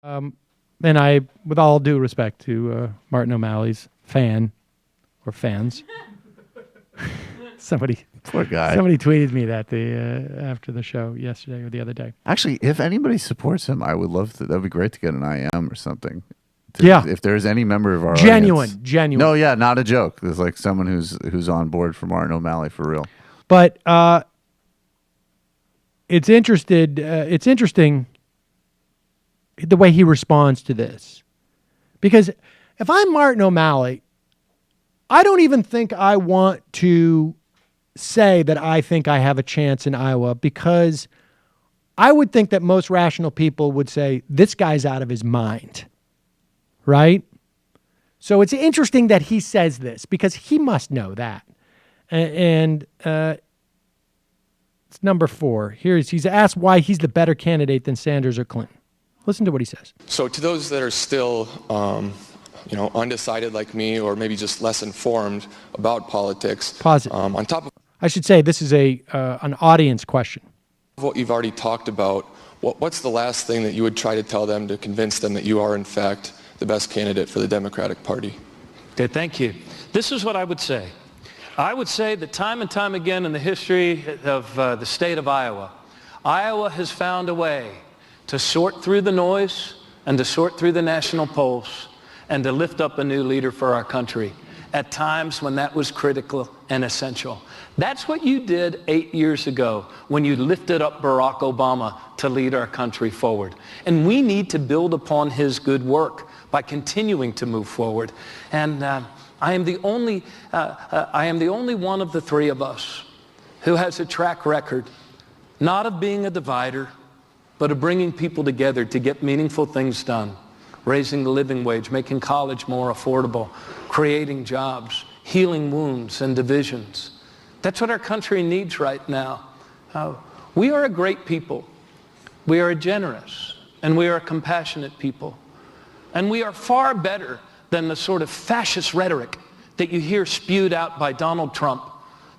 And I, with all due respect to Martin O'Malley's fan or fans, somebody Poor guy. somebody tweeted me that after the show yesterday or the other day. Actually, if anybody supports him, I would love to. That'd be great to get an IM or something. Yeah. If there's any member of our Genuine. audience. No, yeah, not a joke. There's like someone who's on board for Martin O'Malley for real. But it's interesting the way he responds to this. Because if I'm Martin O'Malley, I don't even think I want to say that I think I have a chance in Iowa, because I would think that most rational people would say this guy's out of his mind. Right? So it's interesting that he says this, because he must know that. And it's number 4. He's asked why he's the better candidate than Sanders or Clinton. Listen to what he says. So to those that are still, undecided like me, or maybe just less informed about politics. Pause it. On top of I should say this is an audience question. what you've already talked about, what's the last thing that you would try to tell them to convince them that you are, in fact, the best candidate for the Democratic Party? Okay, thank you. This is what I would say. I would say that time and time again in the history of the state of Iowa, Iowa has found a way to sort through the noise and to sort through the national polls and to lift up a new leader for our country at times when that was critical and essential. That's what you did 8 years ago when you lifted up Barack Obama to lead our country forward. And we need to build upon his good work by continuing to move forward. And I am the only one of the three of us who has a track record, not of being a divider, but of bringing people together to get meaningful things done. Raising the living wage, making college more affordable, creating jobs, healing wounds and divisions. That's what our country needs right now. We are a great people. We are a generous and we are a compassionate people. And we are far better than the sort of fascist rhetoric that you hear spewed out by Donald Trump.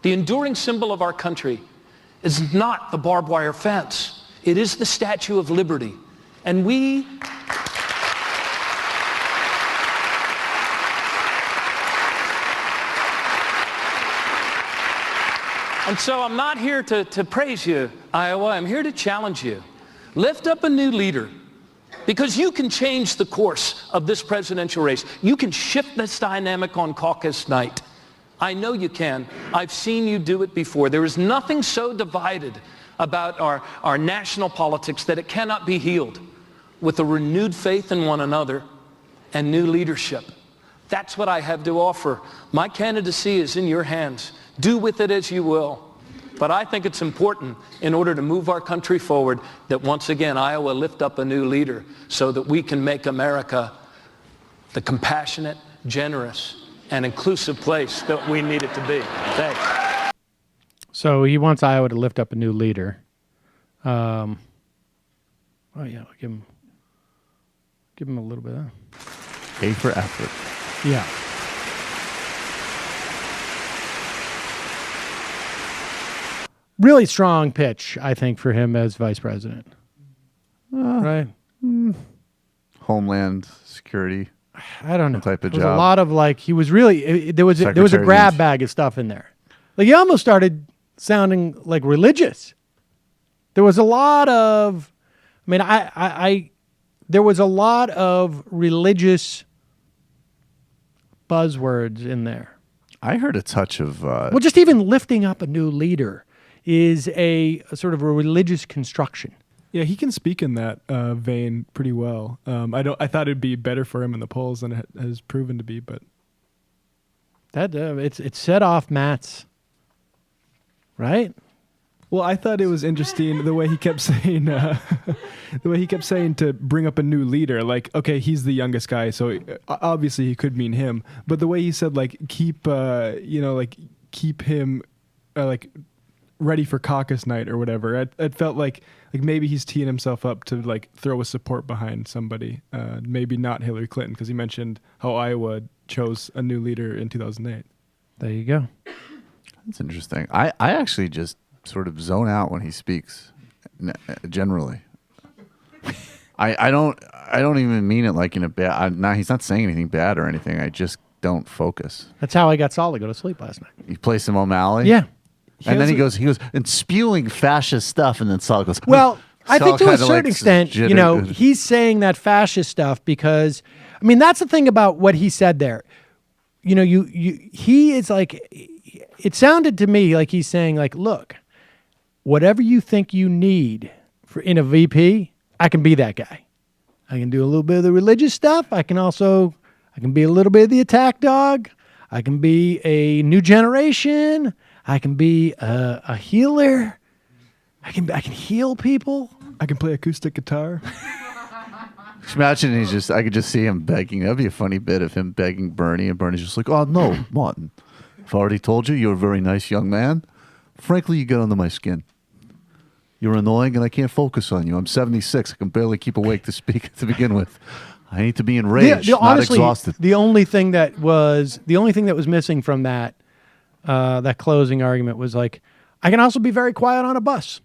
The enduring symbol of our country is not the barbed wire fence. It is the Statue of Liberty. And we... And so I'm not here to praise you, Iowa. I'm here to challenge you. Lift up a new leader, because you can change the course of this presidential race. You can shift this dynamic on caucus night. I know you can. I've seen you do it before. There is nothing so divided about our national politics that it cannot be healed with a renewed faith in one another and new leadership. That's what I have to offer. My candidacy is in your hands. Do with it as you will. But I think it's important, in order to move our country forward, that once again Iowa lift up a new leader so that we can make America the compassionate, generous, and inclusive place that we need it to be. Thanks. So he wants Iowa to lift up a new leader. Oh yeah, I'll give him a little bit of that. A for effort. Yeah. Really strong pitch, I think, for him as vice president. Right? Homeland Security. I don't know. Type of There was job. a lot of he was really, there was a Secretary grab of- bag of stuff in there. Like he almost started sounding like religious. There was a lot of, there was a lot of religious buzzwords in there. I heard a touch of... Well, just even lifting up a new leader is a sort of a religious construction. Yeah, he can speak in that vein pretty well. I thought it'd be better for him in the polls than it has proven to be, but That it's set off Matt's, right? well, I thought it was interesting the way he kept saying to bring up a new leader. Like, okay, he's the youngest guy, so obviously he could mean him. But the way he said, keep him ready for caucus night or whatever. It felt like maybe he's teeing himself up to throw a support behind somebody. Maybe not Hillary Clinton, because he mentioned how Iowa chose a new leader in 2008. There you go. That's interesting. I actually just sort of zone out when he speaks, generally. I don't... I don't even mean it like in a bad. Now he's not saying anything bad or anything. I just don't focus. That's how I got Saul to go to sleep last night. You play some O'Malley, Yeah. and then he goes and spewing fascist stuff, and then Saul goes. Well, I Saul think to a kinda, certain like, extent, you know, he's saying that fascist stuff because, I mean, that's the thing about what he said there. You know, he is like, it sounded to me like he's saying, like, look, whatever you think you need in a VP, I can be that guy. I can do a little bit of the religious stuff. I can be a little bit of the attack dog. I can be a new generation. I can be a healer. I can heal people. I can play acoustic guitar. Imagine I could just see him begging. That'd be a funny bit of him begging Bernie, and Bernie's just like, oh, no, Martin. I've already told you, you're a very nice young man. Frankly, you get under my skin. You're annoying, and I can't focus on you. I'm 76. I can barely keep awake to speak to begin with. I need to be enraged, not honestly, exhausted. The only thing that was missing from that closing argument was like, I can also be very quiet on a bus.